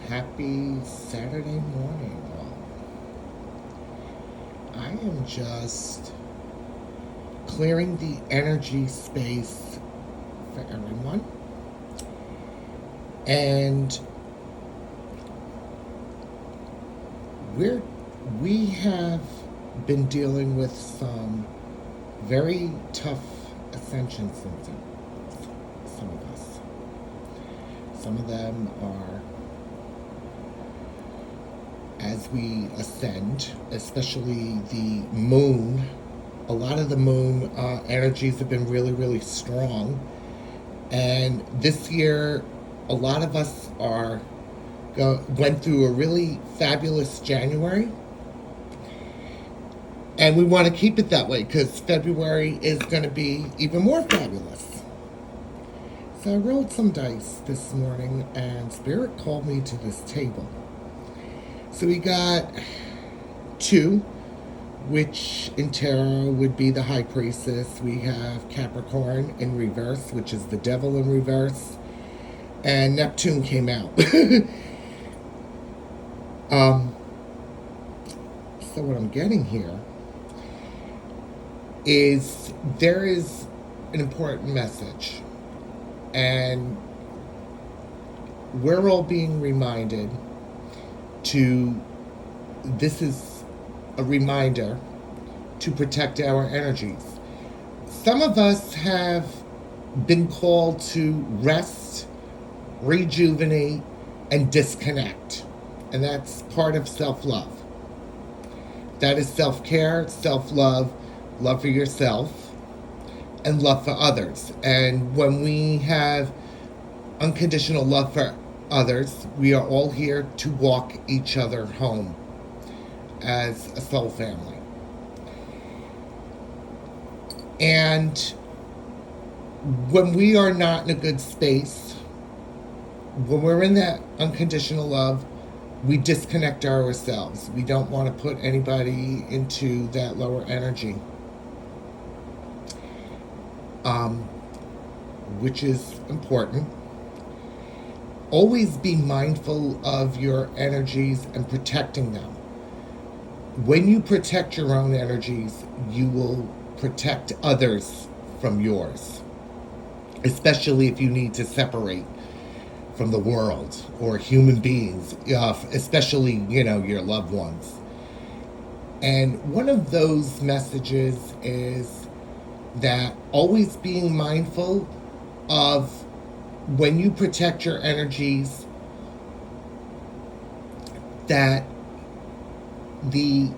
Happy Saturday morning. I am just clearing the energy space for everyone. And we're, we have been dealing with some very tough ascension symptoms, some of us. Some of them are as we ascend, especially the moon. A lot of the moon energies have been really, really strong. And this year, a lot of us went through a really fabulous January. And we want to keep it that way because February is going to be even more fabulous. So I rolled some dice this morning and Spirit called me to this table. So we got two, which in tarot would be the High Priestess. We have Capricorn in reverse, which is the Devil in reverse. And Neptune came out. So what I'm getting here is there is an important message. And we're all being reminded this is a reminder to protect our energies. Some of us have been called to rest, rejuvenate, and disconnect. And that's part of self-love. That is self-care, self-love, love for yourself, and love for others. And when we have unconditional love for others, we are all here to walk each other home as a soul family. And when we are not in a good space, when we're in that unconditional love, we disconnect ourselves. We don't want to put anybody into that lower energy, which is important. Always be mindful of your energies and protecting them. When you protect your own energies, you will protect others from yours, especially if you need to separate from the world or human beings, especially, your loved ones. And one of those messages is that always being mindful of when you protect your energies, that the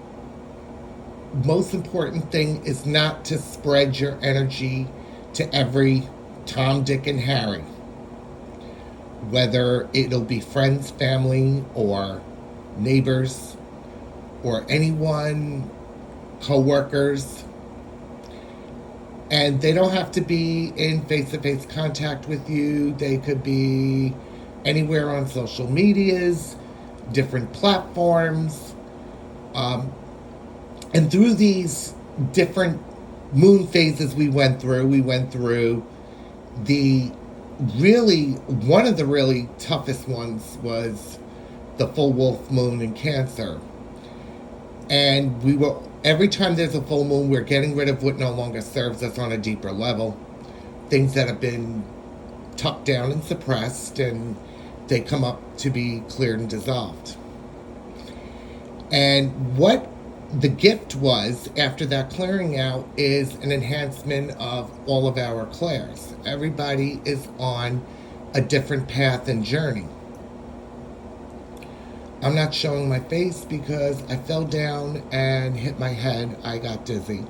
most important thing is not to spread your energy to every Tom, Dick, and Harry. Whether it'll be friends, family, or neighbors, or anyone, co-workers. And they don't have to be in face-to-face contact with you. They could be anywhere on social medias, different platforms. And through these different moon phases we went through one of the really toughest ones was the full wolf moon in Cancer. And every time there's a full moon, we're getting rid of what no longer serves us on a deeper level. Things that have been tucked down and suppressed, and they come up to be cleared and dissolved. And what the gift was after that clearing out is an enhancement of all of our clairs. Everybody is on a different path and journey. I'm not showing my face because I fell down and hit my head. I got dizzy.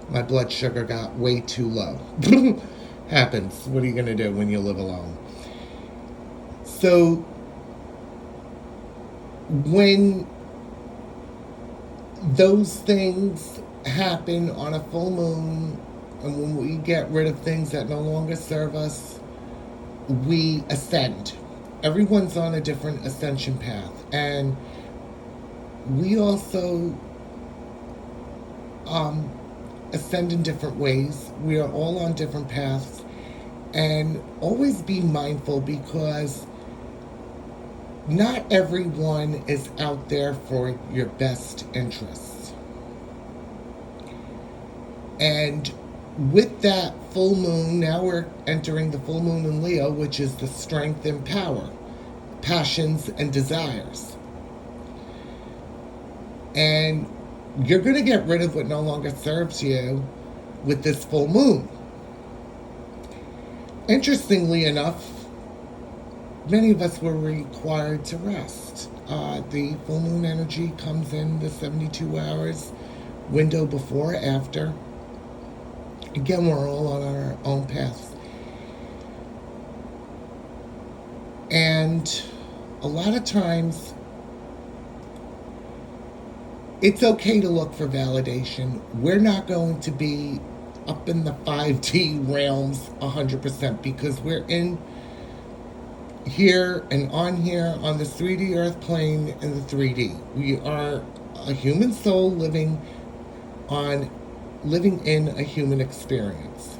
My blood sugar got way too low. Happens. What are you going to do when you live alone? So when those things happen on a full moon, and when we get rid of things that no longer serve us, we ascend. Everyone's on a different ascension path, and we also ascend in different ways. We are all on different paths, and always be mindful, because Not everyone is out there for your best interests. And with that full moon, now we're entering the full moon in Leo, which is the strength and power, passions and desires. And you're going to get rid of what no longer serves you with this full moon. Interestingly enough, many of us were required to rest. The full moon energy comes in the 72 hours window before or after. Again, we're all on our own paths. And a lot of times, it's okay to look for validation. We're not going to be up in the 5D realms 100% because we're in here and on here on this 3D earth plane in the 3D. We are a human soul living in a human experience.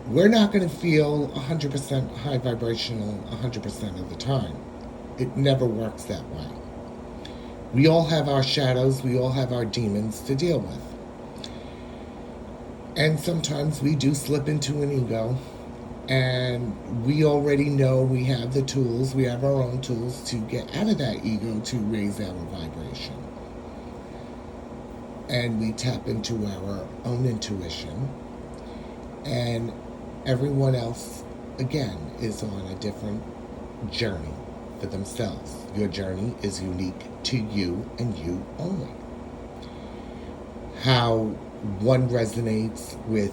We're not going to feel 100% high vibrational 100% of the time. It never works that way. We all have our shadows, we all have our demons to deal with. And sometimes we do slip into an ego, and we already know we have the tools, we have our own tools to get out of that ego to raise our vibration. And we tap into our own intuition, and everyone else, again, is on a different journey for themselves. Your journey is unique to you and you only. How one resonates with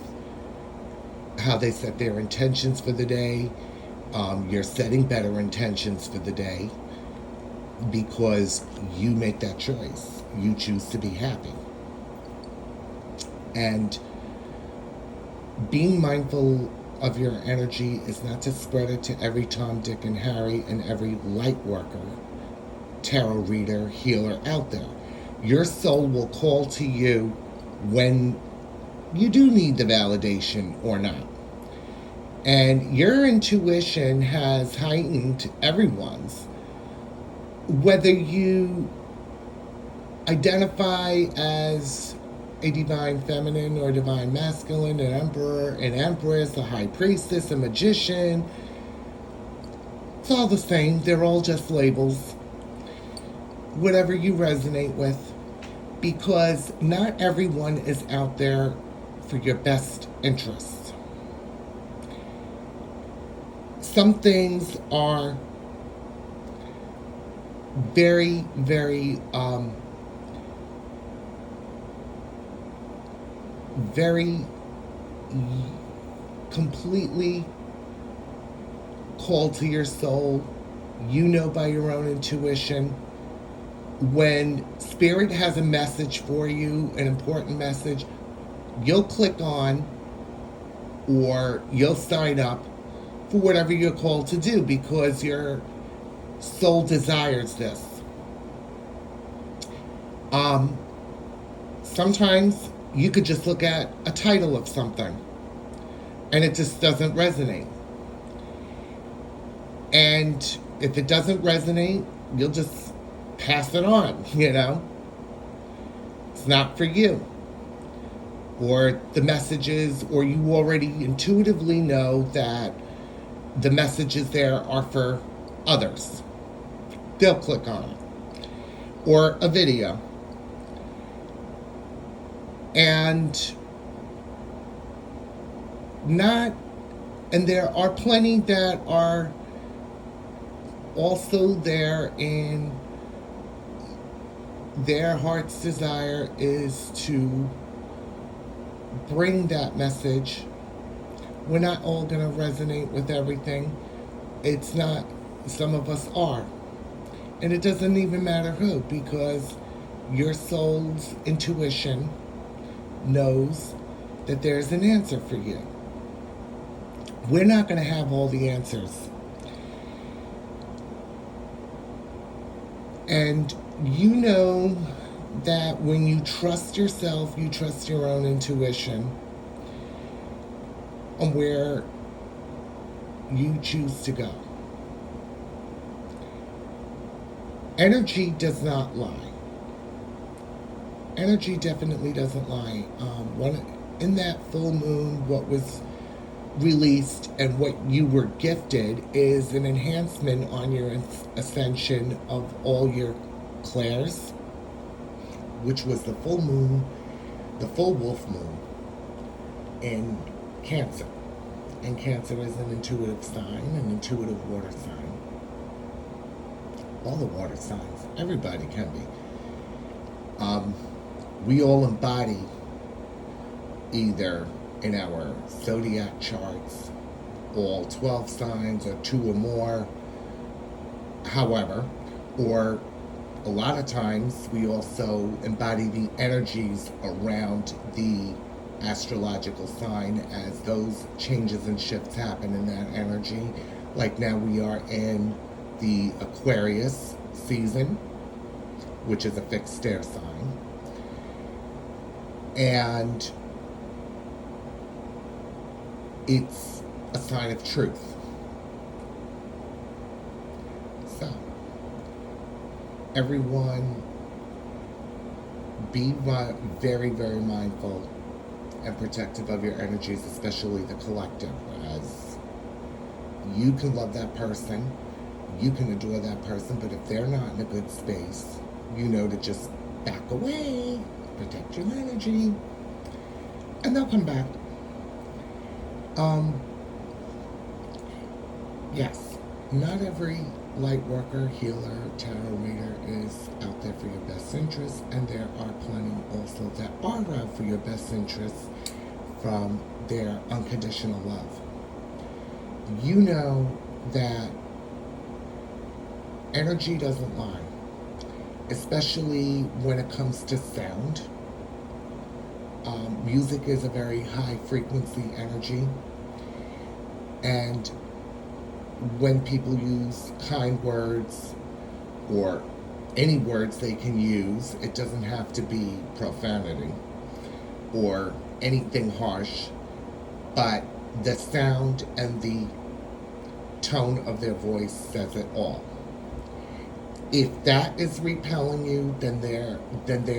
how they set their intentions for the day. You're setting better intentions for the day because you make that choice. You choose to be happy. And being mindful of your energy is not to spread it to every Tom, Dick, and Harry and every light worker, tarot reader, healer out there. Your soul will call to you when you do need the validation or not. And your intuition has heightened everyone's. Whether you identify as a divine feminine or divine masculine, an emperor, an empress, a high priestess, a magician, it's all the same. They're all just labels. Whatever you resonate with. Because not everyone is out there for your best interests. Some things are very, very, very completely called to your soul. You know by your own intuition. When Spirit has a message for you, an important message, you'll click on or you'll sign up for whatever you're called to do because your soul desires this. Sometimes you could just look at a title of something and it just doesn't resonate. And if it doesn't resonate, you'll just pass it on, It's not for you. Or the messages, or you already intuitively know that the messages there are for others. They'll click on it. Or a video. And there are plenty that are also there in their heart's desire is to bring that message. We're not all going to resonate with everything. It's not, some of us are. And it doesn't even matter who, because your soul's intuition knows that there's an answer for you. We're not going to have all the answers. And you know that when you trust yourself, you trust your own intuition on where you choose to go. Energy does not lie. Energy definitely doesn't lie. In that full moon, what was released and what you were gifted is an enhancement on your ascension of all your clairs, which was the full moon, the full wolf moon in Cancer. And Cancer is an intuitive sign, an intuitive water sign. All the water signs, everybody can be. We all embody either in our zodiac charts all 12 signs or two or more, however, or a lot of times we also embody the energies around the astrological sign as those changes and shifts happen in that energy. Like now we are in the Aquarius season, which is a fixed air sign. And it's a sign of truth. So, everyone, be very, very mindful and protective of your energies, especially the collective, as you can love that person, you can adore that person, but if they're not in a good space, you know to just back away, protect your energy, and they'll come back. Yes, not every light worker, healer, tarot reader is out there for your best interest, and there are plenty also that are out for your best interest from their unconditional love. You know that energy doesn't lie, especially when it comes to sound. Music is a very high frequency energy, and when people use kind words or any words they can use, it doesn't have to be profanity or anything harsh, but the sound and the tone of their voice says it all. If that is repelling you, then they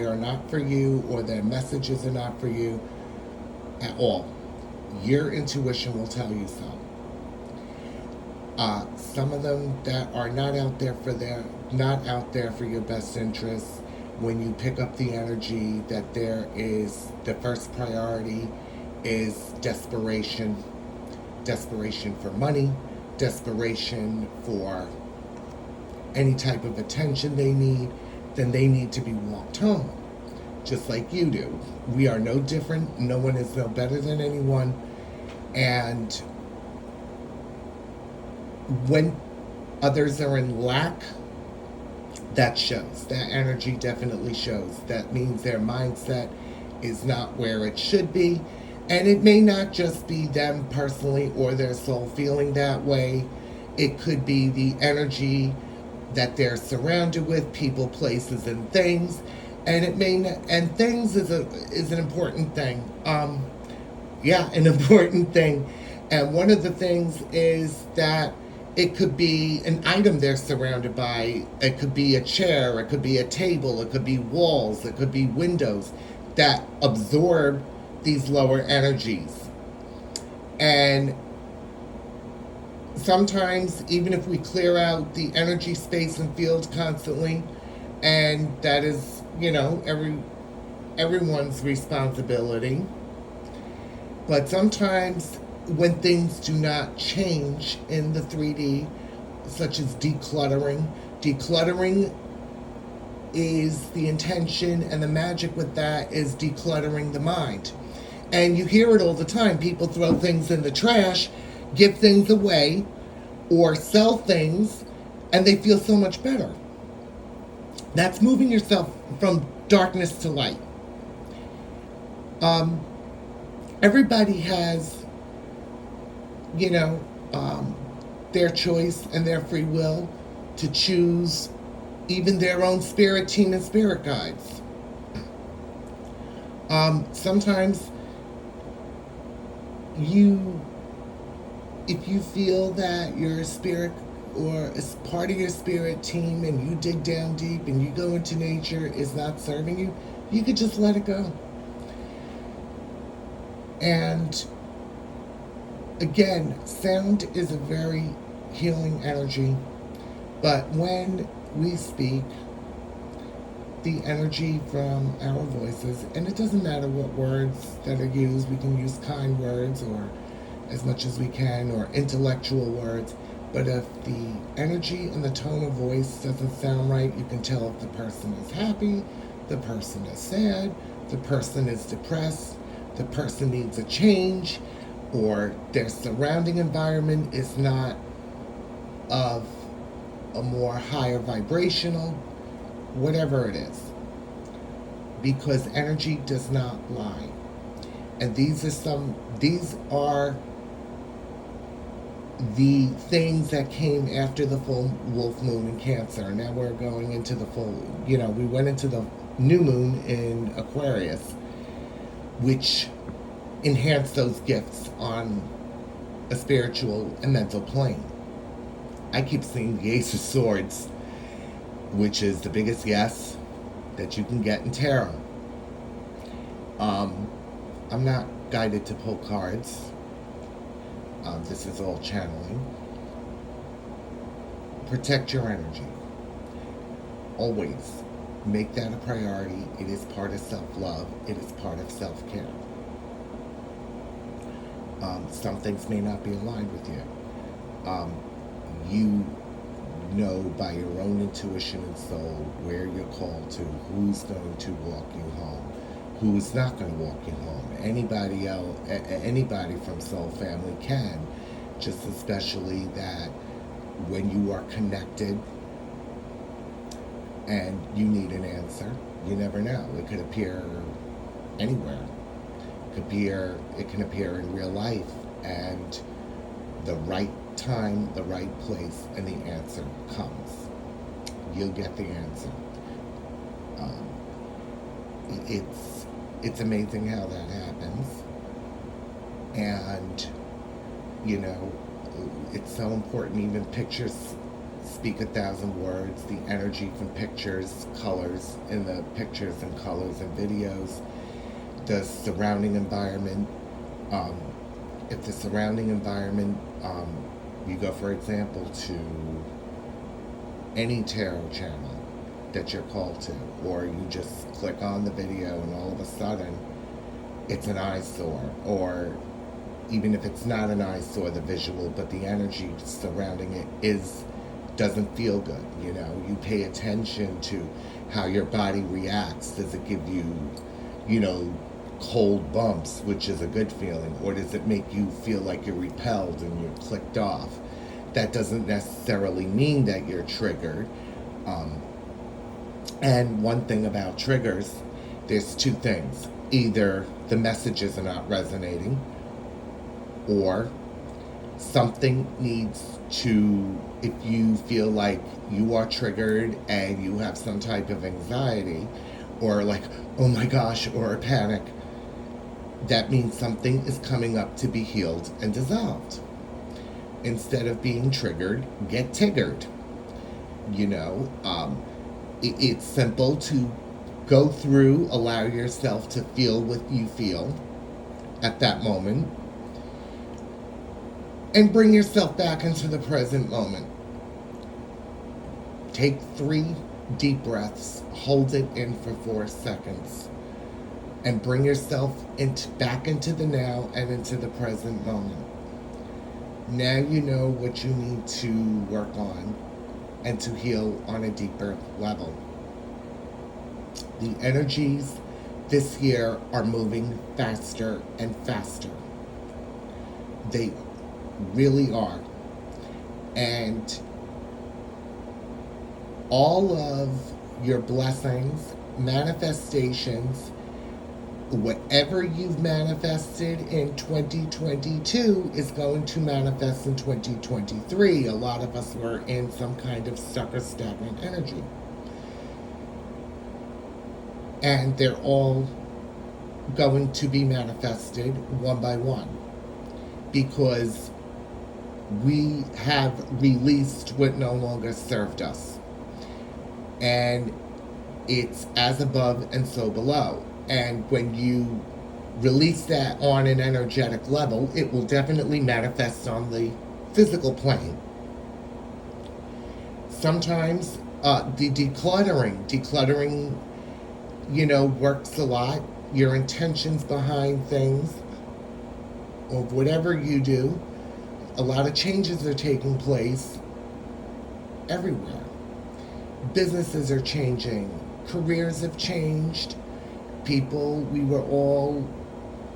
are not for you, or their messages are not for you at all. Your intuition will tell you so. Some of them that are not out there for your best interests. When you pick up the energy that there is the first priority is desperation for money, desperation for any type of attention they need, then they need to be walked home, just like you do. We are no different. No one is no better than anyone. And when others are in lack, that shows. That energy definitely shows. That means their mindset is not where it should be. And it may not just be them personally or their soul feeling that way. It could be the energy that they're surrounded with, people, places, and things. And it may not, and things is an important thing. An important thing. And one of the things is that it could be an item they're surrounded by. It could be a chair, it could be a table, it could be walls, it could be windows that absorb these lower energies. And sometimes, even if we clear out the energy space and field constantly, and that is, everyone's responsibility. But sometimes when things do not change in the 3D, such as decluttering is the intention, and the magic with that is decluttering the mind. And you hear it all the time. People throw things in the trash, give things away, or sell things, and they feel so much better. That's moving yourself from darkness to light. Everybody has, their choice and their free will to choose even their own spirit team and spirit guides. Sometimes if you feel that your spirit or a part of your spirit team and you dig down deep and you go into nature is not serving you, you could just let it go. And again, sound is a very healing energy, but when we speak, the energy from our voices, and it doesn't matter what words that are used, we can use kind words or as much as we can, or intellectual words, but if the energy and the tone of voice doesn't sound right, you can tell if the person is happy, the person is sad, the person is depressed, the person needs a change, or their surrounding environment is not of a more higher vibrational, whatever it is. Because energy does not lie. And these are the things that came after the full wolf moon in Cancer. Now we're going into the full, we went into the new moon in Aquarius, which enhanced those gifts on a spiritual and mental plane. I keep seeing the Ace of Swords, which is the biggest yes that you can get in tarot. I'm not guided to pull cards. This is all channeling. Protect your energy. Always make that a priority. It is part of self-love. It is part of self-care. Some things may not be aligned with you. You know by your own intuition and soul where you're called to, who's going to walk you home, who's not going to walk you home. Anybody else, anybody from soul family can, just especially that when you are connected and you need an answer, you never know. It could appear anywhere. It can appear in real life, and the right time, the right place, and the answer comes. You'll get the answer. It's amazing how that happens, and it's so important. Even pictures speak 1,000 words. The energy from pictures, colors in the pictures and colors and videos, the surrounding environment. If the surrounding environment, you go, for example, to any tarot channel that you're called to, or you just click on the video and all of a sudden it's an eyesore, or even if it's not an eyesore, the visual, but the energy surrounding it doesn't feel good. You pay attention to how your body reacts. Does it give you, cold bumps, which is a good feeling, or does it make you feel like you're repelled and you're clicked off? That doesn't necessarily mean that you're triggered. And one thing about triggers, there's two things. Either the messages are not resonating, or something needs to, if you feel like you are triggered and you have some type of anxiety, or like, oh my gosh, or a panic, that means something is coming up to be healed and dissolved. Instead of being triggered, get tiggered. It's simple to go through, allow yourself to feel what you feel at that moment, and bring yourself back into the present moment. Take 3 deep breaths, hold it in for 4 seconds, and bring yourself back into the now and into the present moment. Now you know what you need to work on and to heal on a deeper level. The energies this year are moving faster and faster. They really are. And all of your blessings, manifestations, whatever you've manifested in 2022 is going to manifest in 2023. A lot of us were in some kind of stuck or stagnant energy. And they're all going to be manifested one by one. Because we have released what no longer served us. And it's as above and so below. And when you release that on an energetic level, it will definitely manifest on the physical plane. Sometimes the decluttering, works a lot. Your intentions behind things, or whatever you do, a lot of changes are taking place everywhere. Businesses are changing, careers have changed. People, we were all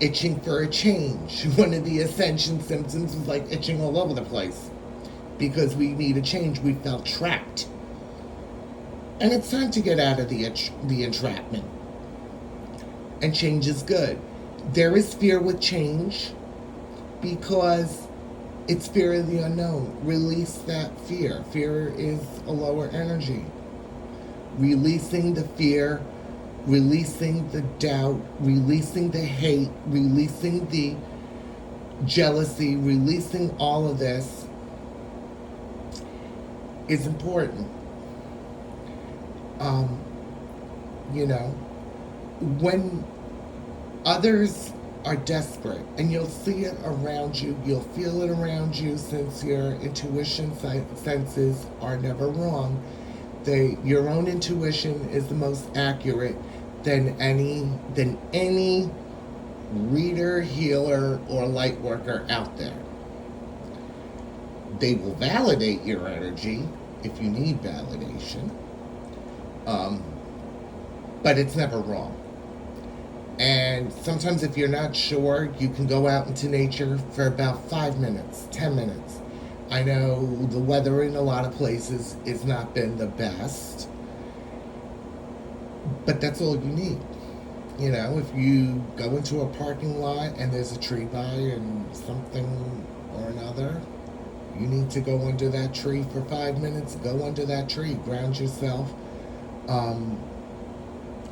itching for a change. One of the ascension symptoms was like itching all over the place because we need a change. We felt trapped. And it's time to get out of the entrapment. And change is good. There is fear with change because it's fear of the unknown. Release that fear. Fear is a lower energy. Releasing the fear, releasing the doubt, releasing the hate, releasing the jealousy, releasing all of this is important. You know, when others are desperate, and you'll see it around you, you'll feel it around you, since your intuition senses are never wrong. Your own intuition is the most accurate than any reader, healer, or light worker out there. They will validate your energy if you need validation, but it's never wrong. And sometimes if you're not sure, you can go out into nature for about 5 minutes, 10 minutes. I know the weather in a lot of places has not been the best, but that's all you need. If you go into a parking lot and there's a tree by and something or another, you need to go under that tree for 5 minutes. Go under that tree, ground yourself.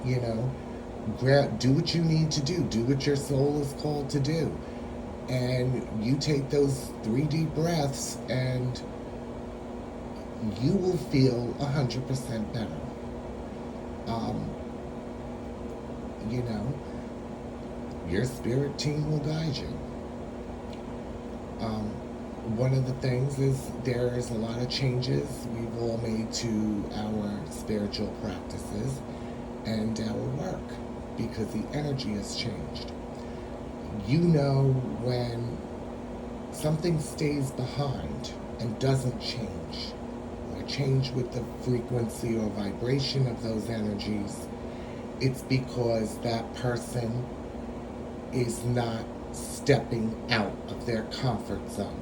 You know, do what you need to do. Do what your soul is called to do. And you take those 3 deep breaths and you will feel 100% better. Your spirit team will guide you. One of the things is there is a lot of changes we've all made to our spiritual practices and our work because the energy has changed. When something stays behind and doesn't change, or change with the frequency or vibration of those energies, it's because that person is not stepping out of their comfort zone.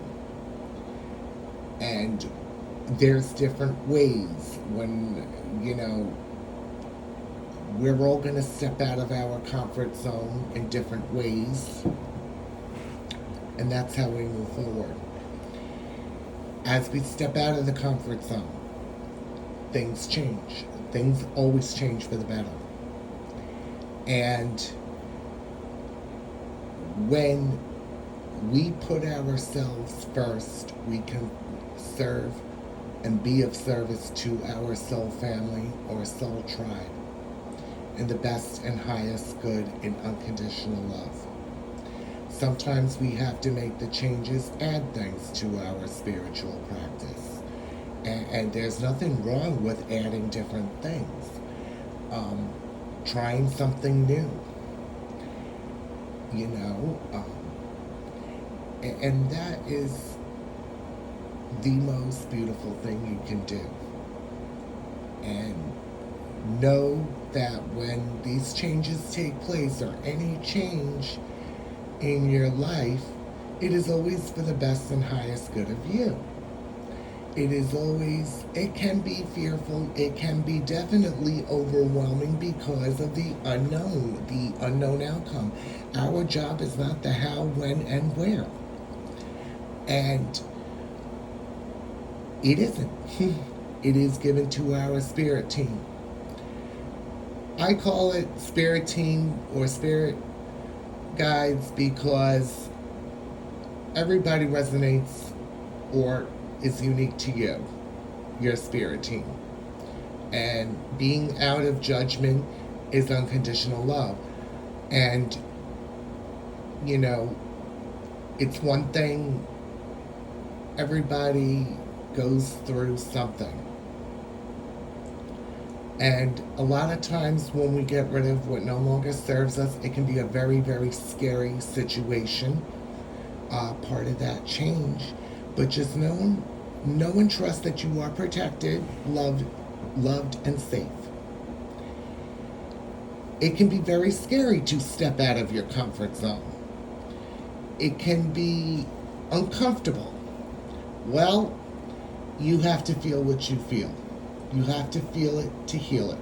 And there's different ways when, we're all going to step out of our comfort zone in different ways. And that's how we move forward. As we step out of the comfort zone, things change. Things always change for the better. And when we put ourselves first, we can serve and be of service to our soul family or soul tribe in the best and highest good in unconditional love. Sometimes we have to make the changes, add things to our spiritual practice. And there's nothing wrong with adding different things. Trying something new. And that is the most beautiful thing you can do. And know that when these changes take place, or any change in your life, it is always for the best and highest good of you. It can be fearful, it can be definitely overwhelming because of the unknown outcome. Our job is not the how, when, and where. And it isn't. It is given to our spirit team. I call it spirit team or spirit guides because everybody resonates or is unique to you, your spirit team. And being out of judgment is unconditional love. And, you know, it's one thing, everybody goes through something. And a lot of times when we get rid of what no longer serves us, it can be a very, very scary situation, part of that change. But just know and trust that you are protected, loved, and safe. It can be very scary to step out of your comfort zone. It can be uncomfortable. Well, you have to feel what you feel. You have to feel it to heal it.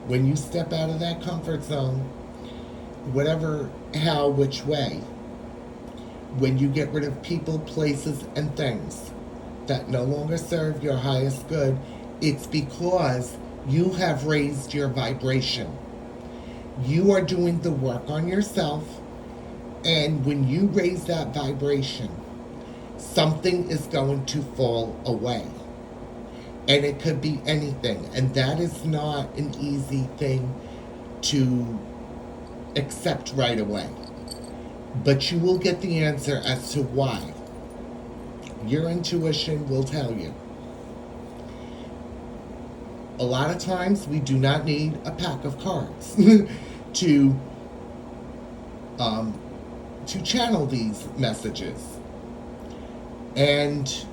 When you step out of that comfort zone, whatever, how, which way, when you get rid of people, places, and things that no longer serve your highest good, it's because you have raised your vibration. You are doing the work on yourself, and when you raise that vibration, something is going to fall away. And it could be anything. And that is not an easy thing to accept right away. But you will get the answer as to why. Your intuition will tell you. A lot of times we do not need a pack of cards to channel these messages. And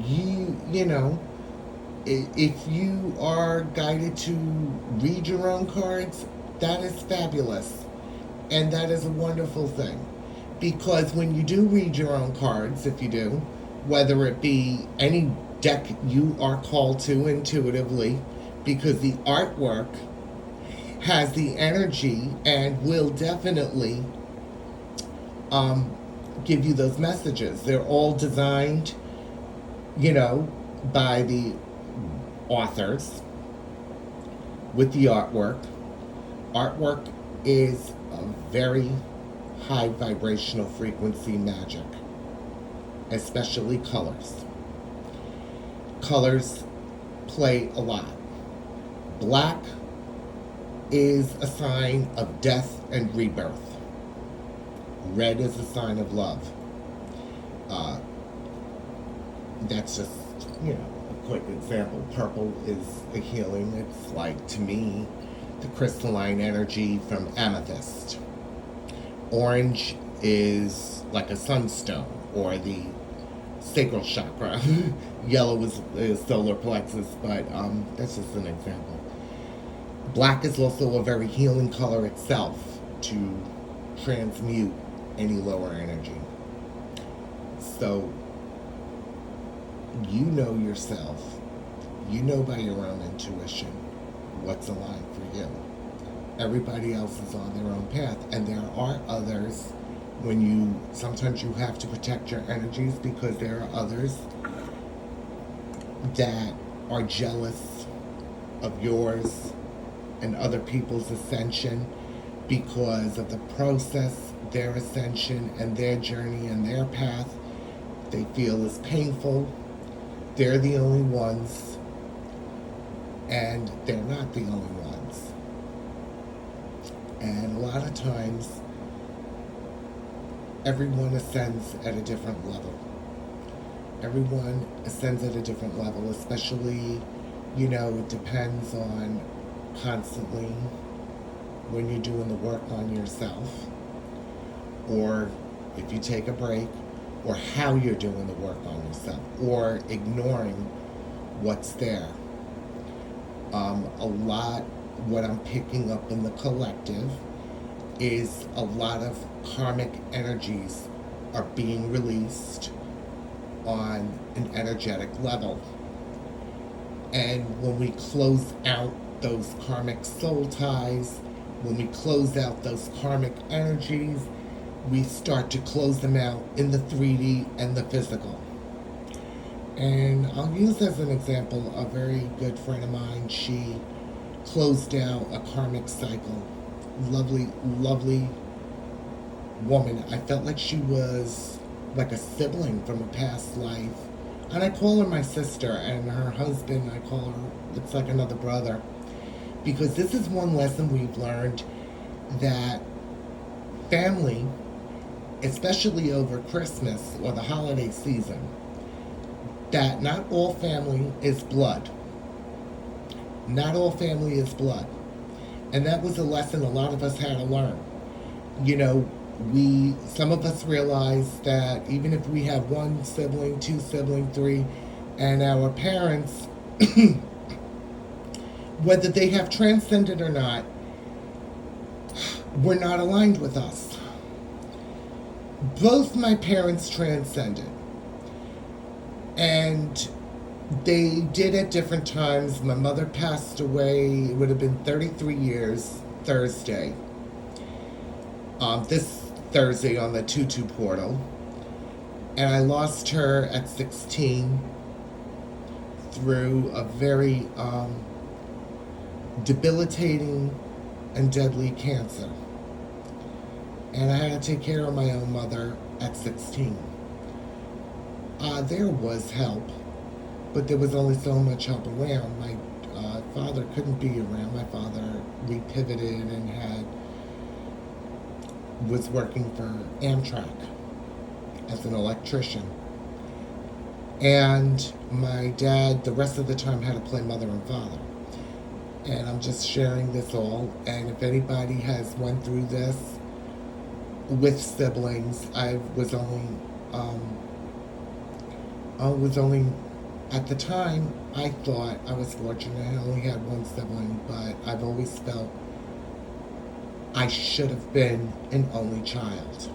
you know, if you are guided to read your own cards, that is fabulous. And that is a wonderful thing. Because when you do read your own cards, if you do, whether it be any deck you are called to intuitively, because the artwork has the energy and will definitely give you those messages. They're all designed, by the authors with the artwork. Artwork is a very high vibrational frequency magic, especially colors. Colors play a lot. Black is a sign of death and rebirth. Red is a sign of love. That's just, a quick example. Purple is a healing. It's like, to me, the crystalline energy from amethyst. Orange is like a sunstone or the sacral chakra. Yellow is solar plexus, but that's just an example. Black is also a very healing color itself to transmute any lower energy. So, you know yourself. You know by your own intuition what's aligned for you. Everybody else is on their own path, and there are others sometimes you have to protect your energies because there are others that are jealous of yours and other people's ascension because of the process, their ascension and their journey and their path they feel is painful. They're the only ones, and they're not the only ones. And a lot of times, everyone ascends at a different level. Everyone ascends at a different level, especially, it depends on constantly when you're doing the work on yourself, or if you take a break, or how you're doing the work on yourself, or ignoring what's there. What I'm picking up in the collective is a lot of karmic energies are being released on an energetic level. And when we close out those karmic soul ties, when we close out those karmic energies, we start to close them out in the 3D and the physical. And I'll use as an example a very good friend of mine. She closed out a karmic cycle. Lovely, lovely woman. I felt like she was like a sibling from a past life. And I call her my sister, and her husband, I call her, it's like another brother. Because this is one lesson we've learned, that family, especially over Christmas or the holiday season, that not all family is blood. Not all family is blood. And that was a lesson a lot of us had to learn. You know, some of us realize that even if we have one sibling, two sibling, three, and our parents, whether they have transcended or not, were not aligned with us. Both my parents transcended. And they did at different times. My mother passed away, it would have been 33 years Thursday. This Thursday on the 2-2 portal. And I lost her at 16 through a very debilitating and deadly cancer. And I had to take care of my own mother at 16. There was help, but there was only so much help around. My father couldn't be around. My father repivoted and was working for Amtrak as an electrician. And my dad, the rest of the time, had to play mother and father. And I'm just sharing this all. And if anybody has went through this with siblings, I was only at the time, I thought I was fortunate. I only had one sibling, but I've always felt I should have been an only child.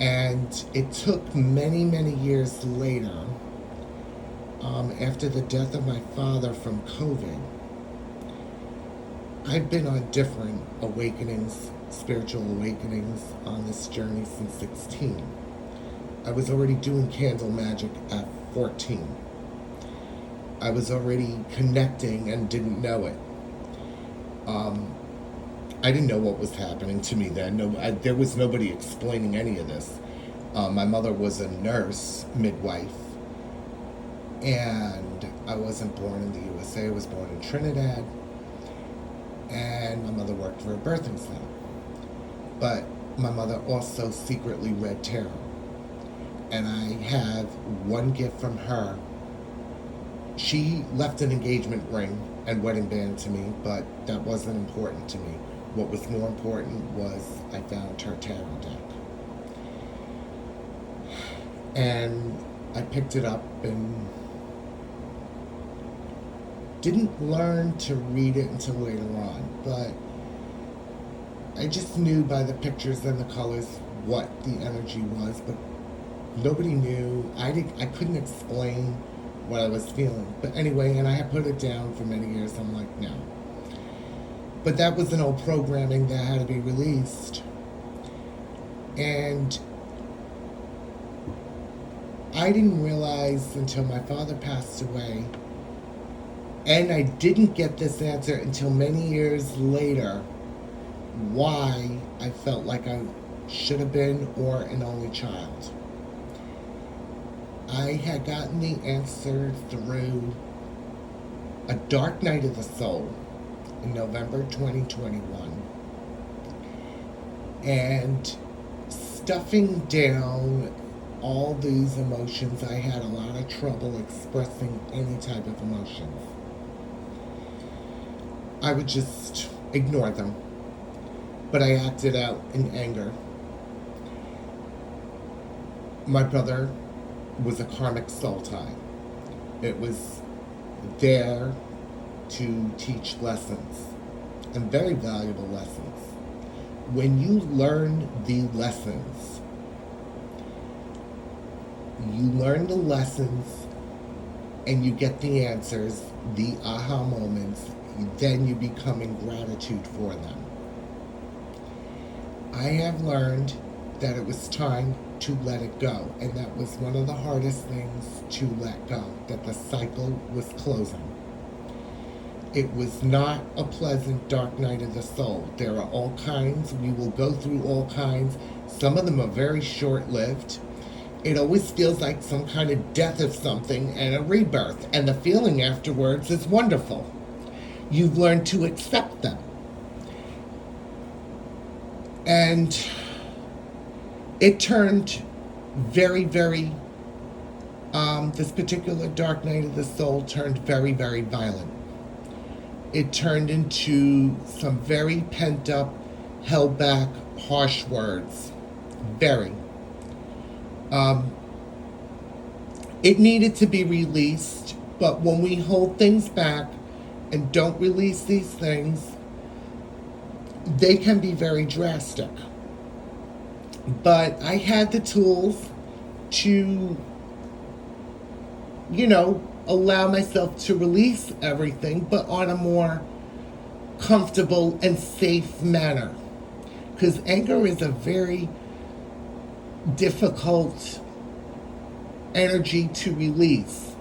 And it took many, many years later, after the death of my father from COVID, I've been on different awakenings, spiritual awakenings on this journey since 16. I was already doing candle magic at 14. I was already connecting and didn't know it. I didn't know what was happening to me then. There was nobody explaining any of this. My mother was a nurse, midwife, and I wasn't born in the USA. I was born in Trinidad, and my mother worked for a birthing center. But my mother also secretly read tarot. And I have one gift from her. She left an engagement ring and wedding band to me, but that wasn't important to me. What was more important was I found her tarot deck. And I picked it up and didn't learn to read it until later on, but I just knew by the pictures and the colors what the energy was, but nobody knew. I couldn't explain what I was feeling. But anyway, and I had put it down for many years. I'm like, no. But that was an old programming that had to be released. And I didn't realize until my father passed away, and I didn't get this answer until many years later, why I felt like I should have been or an only child. I had gotten the answer through a dark night of the soul in November 2021. And stuffing down all these emotions, I had a lot of trouble expressing any type of emotions. I would just ignore them. But I acted out in anger. My brother was a karmic soul tie. It was there to teach lessons, and very valuable lessons. When you learn the lessons, and you get the answers, the aha moments, then you become in gratitude for them. I have learned that it was time to let it go, and that was one of the hardest things to let go, that the cycle was closing. It was not a pleasant dark night of the soul. There are all kinds. We will go through all kinds. Some of them are very short lived. It always feels like some kind of death of something and a rebirth, and the feeling afterwards is wonderful. You've learned to accept them. And it turned very, very, this particular dark night of the soul turned very, very violent. It turned into some very pent up, held back, harsh words. Very. It needed to be released, but when we hold things back and don't release these things, they can be very drastic. But I had the tools to, allow myself to release everything, but on a more comfortable and safe manner. Because anger is a very difficult energy to release.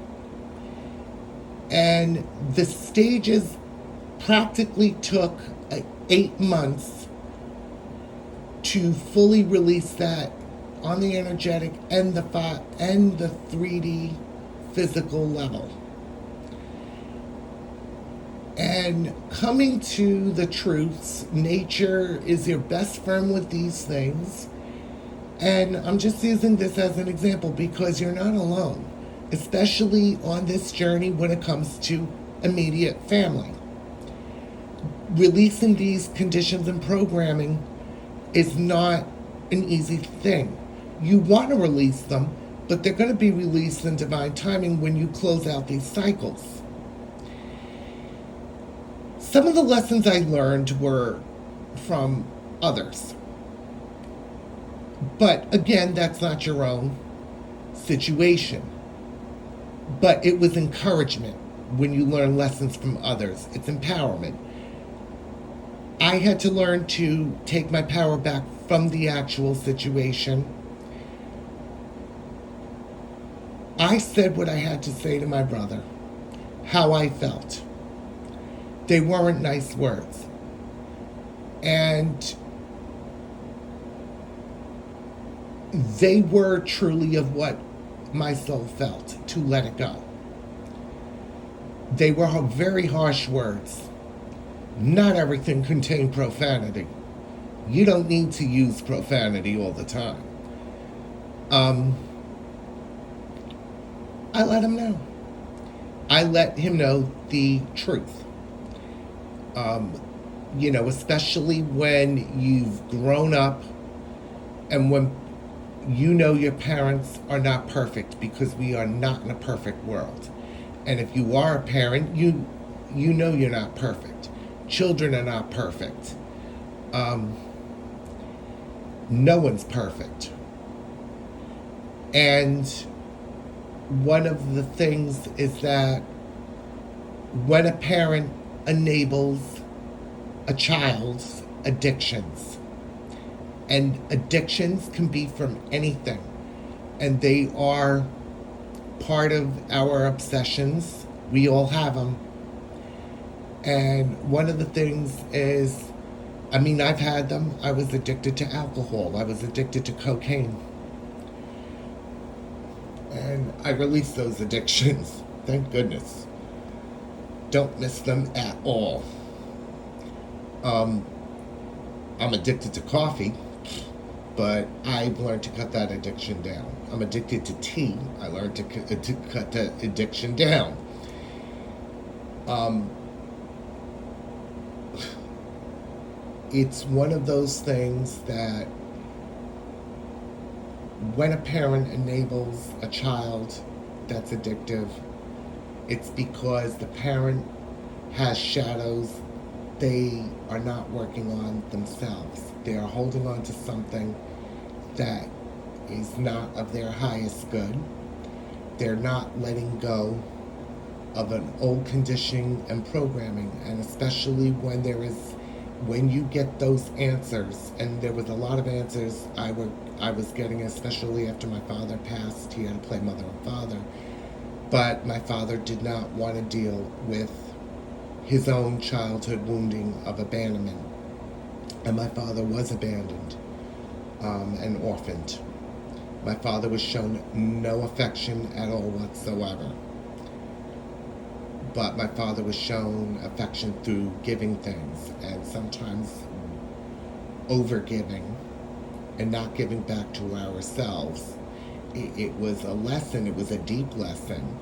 And the stages practically took 8 months to fully release that on the energetic and the 3D physical level. And coming to the truths, nature is your best friend with these things. And I'm just using this as an example because you're not alone, especially on this journey when it comes to immediate family. Releasing these conditions and programming is not an easy thing. You want to release them, but they're going to be released in divine timing when you close out these cycles. Some of the lessons I learned were from others. But again, that's not your own situation. But it was encouragement when you learn lessons from others. It's empowerment. I had to learn to take my power back from the actual situation. I said what I had to say to my brother, how I felt. They weren't nice words. And they were truly of what my soul felt, to let it go. They were very harsh words. Not everything contained profanity. You don't need to use profanity all the time. I let him know. I let him know the truth. Especially when you've grown up and when your parents are not perfect, because we are not in a perfect world. And if you are a parent, you know you're not perfect. Children are not perfect. No one's perfect. And one of the things is that when a parent enables a child's addictions, and addictions can be from anything, and they are part of our obsessions. We all have them. And one of the things is, I've had them. I was addicted to alcohol. I was addicted to cocaine. And I released those addictions. Thank goodness. Don't miss them at all. I'm addicted to coffee, but I've learned to cut that addiction down. I'm addicted to tea. I learned to cut that addiction down. It's one of those things that when a parent enables a child that's addictive, it's because the parent has shadows they are not working on themselves. They are holding on to something that is not of their highest good. They're not letting go of an old conditioning and programming, and especially when you get those answers, and there was a lot of answers I was getting, especially after my father passed. He had to play mother and father, but my father did not want to deal with his own childhood wounding of abandonment, and my father was abandoned. and orphaned. My father was shown no affection at all whatsoever. But my father was shown affection through giving things, and sometimes over giving and not giving back to ourselves. It was a lesson, it was a deep lesson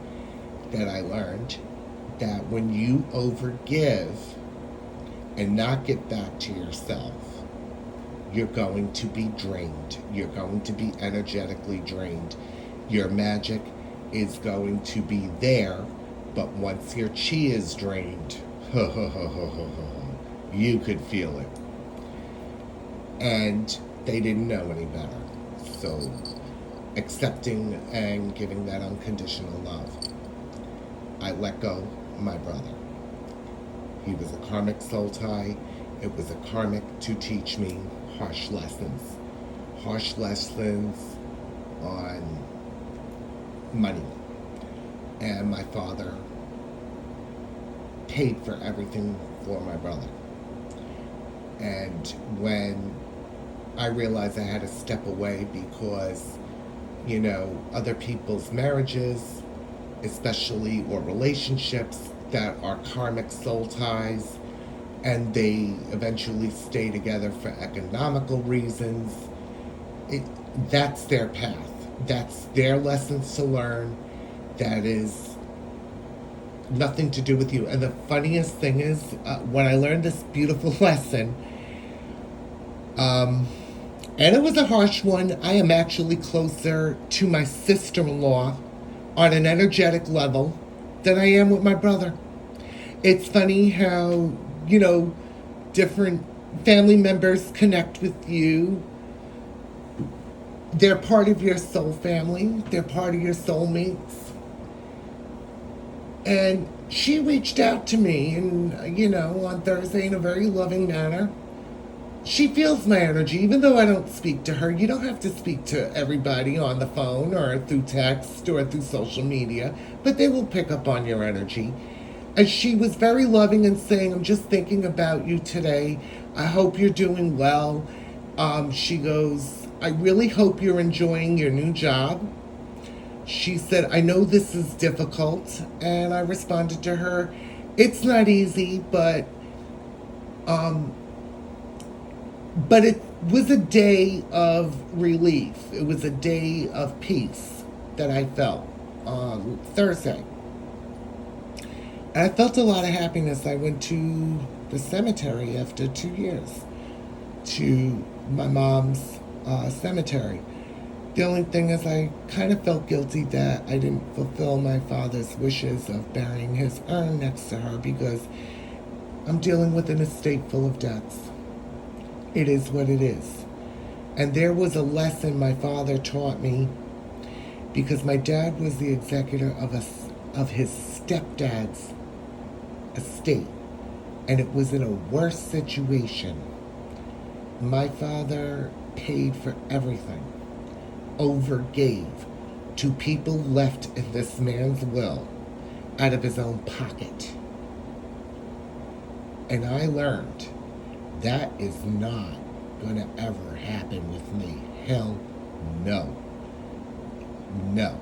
that I learned that when you overgive and not give back to yourself, you're going to be drained. You're going to be energetically drained. Your magic is going to be there, but once your chi is drained, you could feel it. And they didn't know any better. So accepting and giving that unconditional love, I let go of my brother. He was a karmic soul tie. It was a karmic to teach me harsh lessons. Harsh lessons on money. And my father paid for everything for my brother. And when I realized I had to step away because, other people's marriages, especially, or relationships that are karmic soul ties, and they eventually stay together for economical reasons, that's their path. That's their lessons to learn. That is nothing to do with you. And the funniest thing is, when I learned this beautiful lesson, and it was a harsh one, I am actually closer to my sister-in-law on an energetic level than I am with my brother. It's funny how, different family members connect with you. They're part of your soul family. They're part of your soulmates. And she reached out to me, and, on Thursday in a very loving manner. She feels my energy, even though I don't speak to her. You don't have to speak to everybody on the phone or through text or through social media, but they will pick up on your energy. And she was very loving and saying, I'm just thinking about you today. I hope you're doing well. She goes, I really hope you're enjoying your new job. She said, I know this is difficult. And I responded to her, it's not easy, but it was a day of relief. It was a day of peace that I felt on Thursday. And I felt a lot of happiness. I went to the cemetery after 2 years, to my mom's cemetery. The only thing is I kind of felt guilty that I didn't fulfill my father's wishes of burying his urn next to her, because I'm dealing with an estate full of debts. It is what it is. And there was a lesson my father taught me, because my dad was the executor of his stepdad's estate, and it was in a worse situation. My father paid for everything, overgave to people left in this man's will out of his own pocket. And I learned that is not going to ever happen with me. Hell no. No.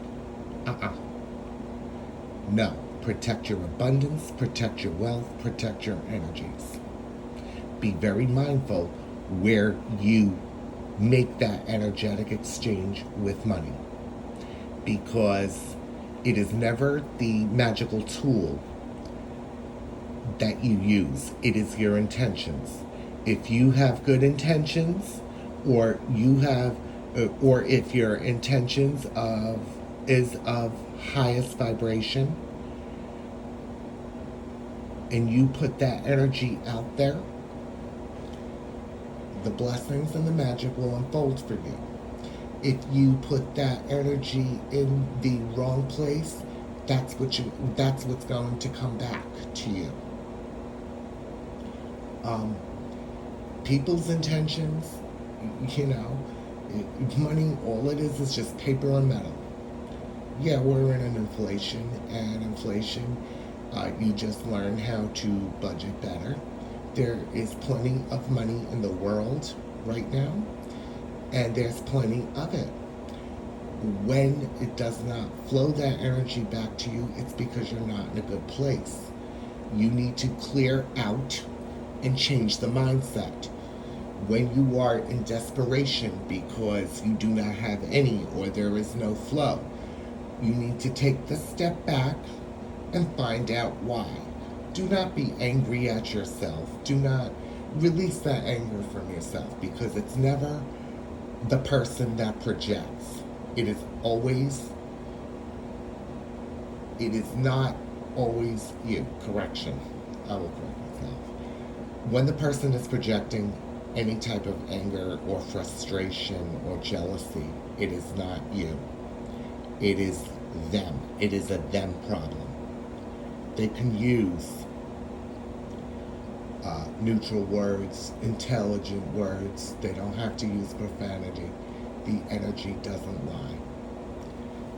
No. Protect your abundance, protect your wealth, protect your energies. Be very mindful where you make that energetic exchange with money, because it is never the magical tool that you use. It is your intentions. If you have good intentions, or if your intentions is of highest vibration, and you put that energy out there, the blessings and the magic will unfold for you. If you put that energy in the wrong place, that's what's going to come back to you. People's intentions, money, all it is just paper and metal. Yeah, we're in an inflation, and you just learn how to budget better. There is plenty of money in the world right now. And there's plenty of it. When it does not flow that energy back to you, it's because you're not in a good place. You need to clear out and change the mindset. When you are in desperation because you do not have any or there is no flow, you need to take the step back and find out why. Do not be angry at yourself. Do not release that anger from yourself, because it's never the person that projects. It is always, it is not always you. Correction. I will correct myself. When the person is projecting any type of anger or frustration or jealousy, it is not you. It is them. It is a them problem. They can use neutral words, intelligent words. They don't have to use profanity. The energy doesn't lie.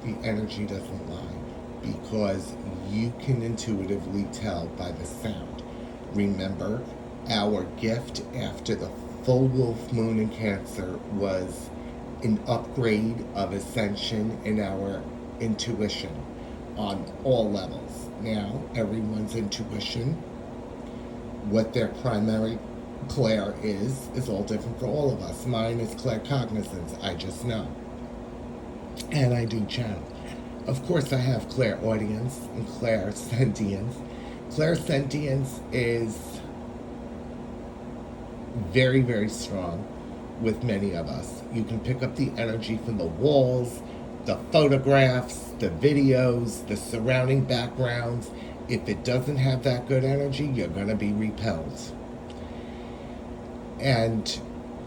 The energy doesn't lie, because you can intuitively tell by the sound. Remember, our gift after the full wolf moon in Cancer was an upgrade of ascension in our intuition on all levels. Now, everyone's intuition, what their primary clair is all different for all of us. Mine is claircognizance. I just know. And I do channel. Of course, I have clairaudience and clairsentience. Clairsentience is very, very strong with many of us. You can pick up the energy from the walls, the photographs, the videos, the surrounding backgrounds. If it doesn't have that good energy, you're going to be repelled. And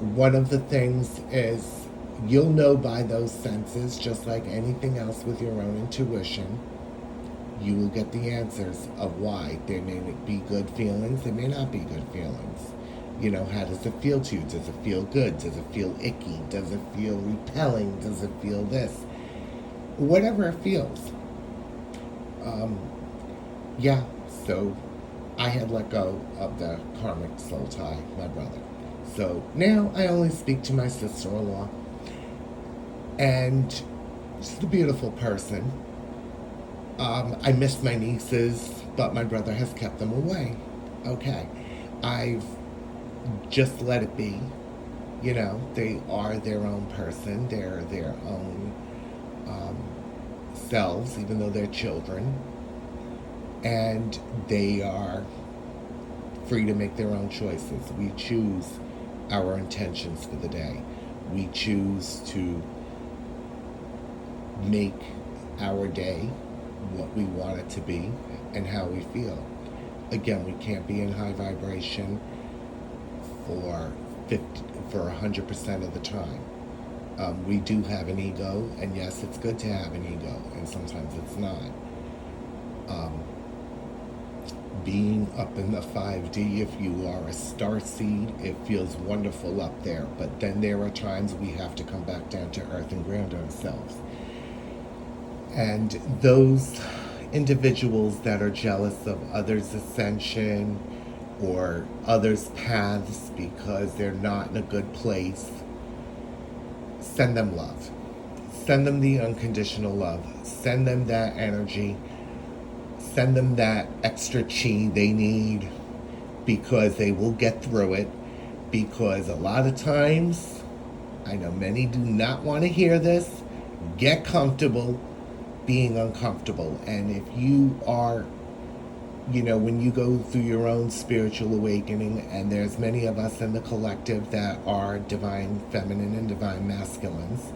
one of the things is, you'll know by those senses, just like anything else with your own intuition. You will get the answers of why. There may be good feelings, there may not be good feelings. You know, how does it feel to you? Does it feel good? Does it feel icky? Does it feel repelling? Does it feel this? Whatever it feels. Yeah, so I had let go of the karmic soul tie, my brother. So now I only speak to my sister-in-law. And she's a beautiful person. I miss my nieces, but my brother has kept them away. Okay. I've just let it be. You know, they are their own person. They're their own selves, even though they're children. And they are free to make their own choices. We choose our intentions for the day. We choose to make our day what we want it to be and how we feel. Again, we can't be in high vibration for 100% of the time. We do have an ego, and yes, it's good to have an ego, and sometimes it's not. Being up in the 5D, if you are a star seed, it feels wonderful up there, but then there are times we have to come back down to earth and ground ourselves. And those individuals that are jealous of others' ascension or others' paths because they're not in a good place, send them love. Send them the unconditional love. Send them that energy. Send them that extra chi they need, because they will get through it. Because a lot of times, I know many do not want to hear this, get comfortable being uncomfortable. And if you are, you know, when you go through your own spiritual awakening, and there's many of us in the collective that are divine feminine and divine masculines,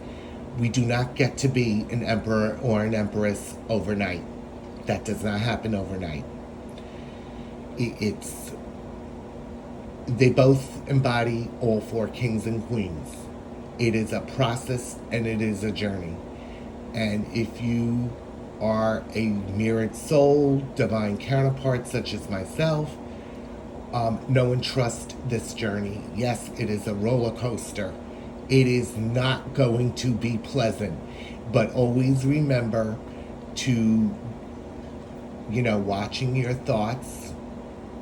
we do not get to be an emperor or an empress overnight. That does not happen overnight. They both embody all four kings and queens. It is a process and it is a journey. And if you are a mirrored soul, divine counterpart such as myself, know and trust this journey. Yes, it is a roller coaster. It is not going to be pleasant. But always remember to, you know, watching your thoughts.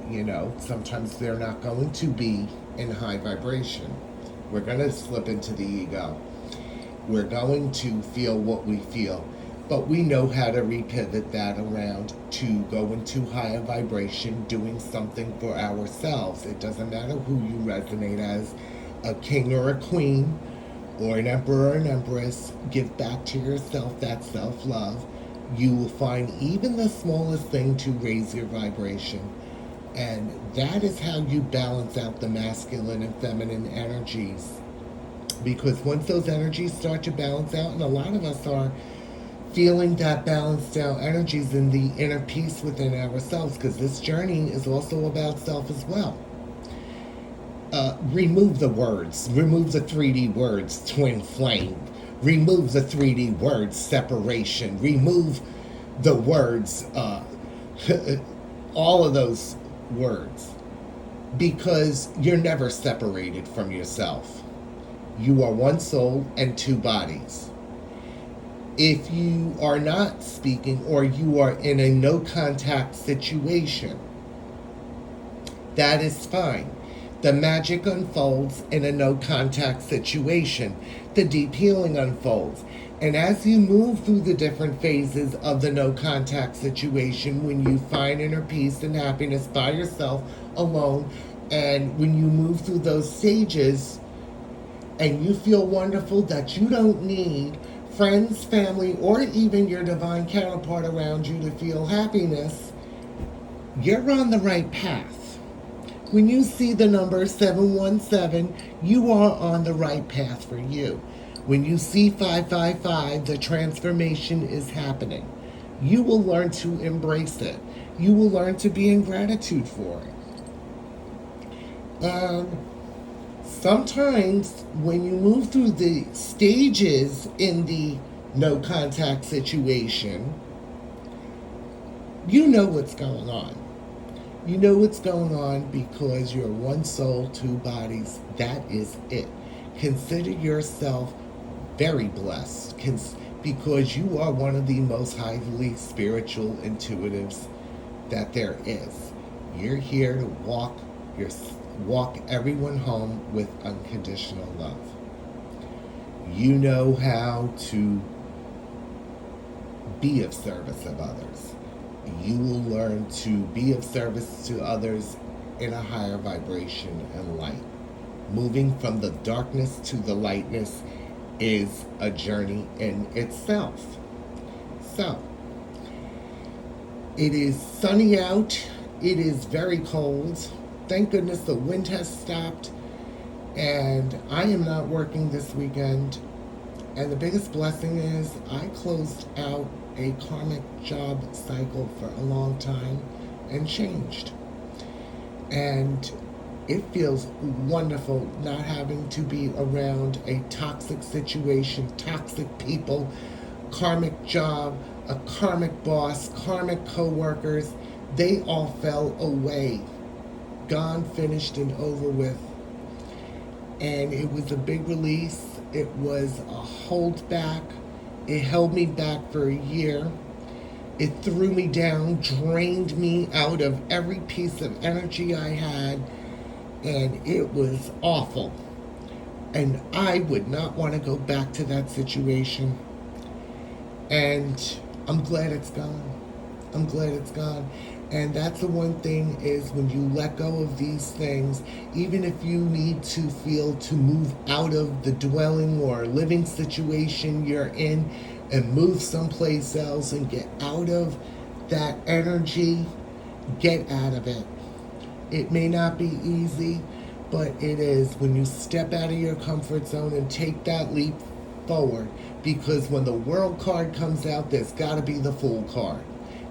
You know, sometimes they're not going to be in high vibration. We're going to slip into the ego. We're going to feel what we feel. But we know how to repivot that around to go into higher vibration, doing something for ourselves. It doesn't matter who you resonate as, a king or a queen, or an emperor or an empress. Give back to yourself that self-love. You will find even the smallest thing to raise your vibration. And that is how you balance out the masculine and feminine energies. Because once those energies start to balance out, and a lot of us are feeling that balanced out energies in the inner peace within ourselves, because this journey is also about self as well. Remove the words. Remove the 3D words, twin flame. Remove the 3D words, separation. Remove the words, all of those words. Because you're never separated from yourself. You are one soul and two bodies. If you are not speaking or you are in a no contact situation, that is fine. The magic unfolds in a no contact situation. The deep healing unfolds. And as you move through the different phases of the no contact situation, when you find inner peace and happiness by yourself, alone, and when you move through those stages and you feel wonderful that you don't need friends, family, or even your divine counterpart around you to feel happiness, you're on the right path. When you see the number 717, you are on the right path for you. When you see 555, the transformation is happening. You will learn to embrace it. You will learn to be in gratitude for it. And sometimes when you move through the stages in the no contact situation, you know what's going on. You know what's going on because you're one soul, two bodies. That is it. Consider yourself very blessed because you are one of the most highly spiritual intuitives that there is. You're here to walk everyone home with unconditional love. You know how to be of service of others. You will learn to be of service to others in a higher vibration and light. Moving from the darkness to the lightness is a journey in itself. So, it is sunny out. It is very cold. Thank goodness the wind has stopped. And I am not working this weekend. And the biggest blessing is I closed out a karmic job cycle for a long time and changed. And it feels wonderful not having to be around a toxic situation, toxic people, karmic job, a karmic boss, karmic co-workers. They all fell away. Gone, finished, and over with. And it was a big release. It was a hold back. It held me back for a year. It threw me down, drained me out of every piece of energy I had, and it was awful. And I would not want to go back to that situation. And I'm glad it's gone. I'm glad it's gone. And that's the one thing is when you let go of these things, even if you need to feel to move out of the dwelling or living situation you're in and move someplace else and get out of that energy, get out of it. It may not be easy, but it is when you step out of your comfort zone and take that leap forward. Because when the world card comes out, there's got to be the fool card.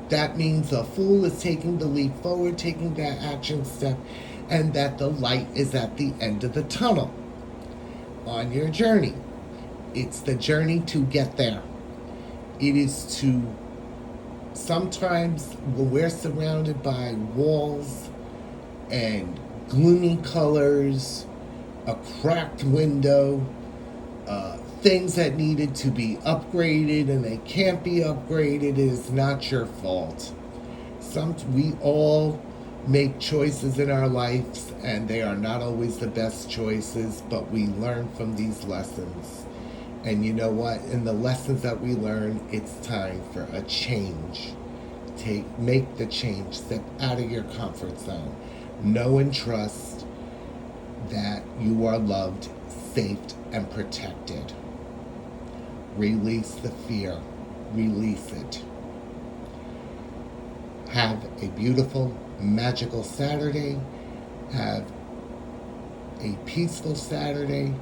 That means the fool is taking the leap forward, taking that action step, and that the light is at the end of the tunnel on your journey. It's the journey to get there. It is to, sometimes when we're surrounded by walls and gloomy colors, a cracked window, things that needed to be upgraded and they can't be upgraded, it is not your fault. We all make choices in our lives, and they are not always the best choices, but we learn from these lessons. And you know what? In the lessons that we learn, it's time for a change. Make the change. Step out of your comfort zone. Know and trust that you are loved, safe, and protected. Release the fear. Release it. Have a beautiful, magical Saturday. Have a peaceful Saturday.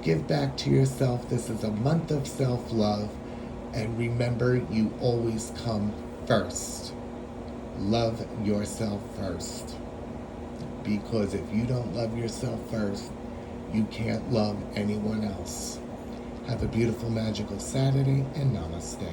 Give back to yourself. This is a month of self-love. And remember, you always come first. Love yourself first. Because if you don't love yourself first, you can't love anyone else. Have a beautiful, magical Saturday, and namaste.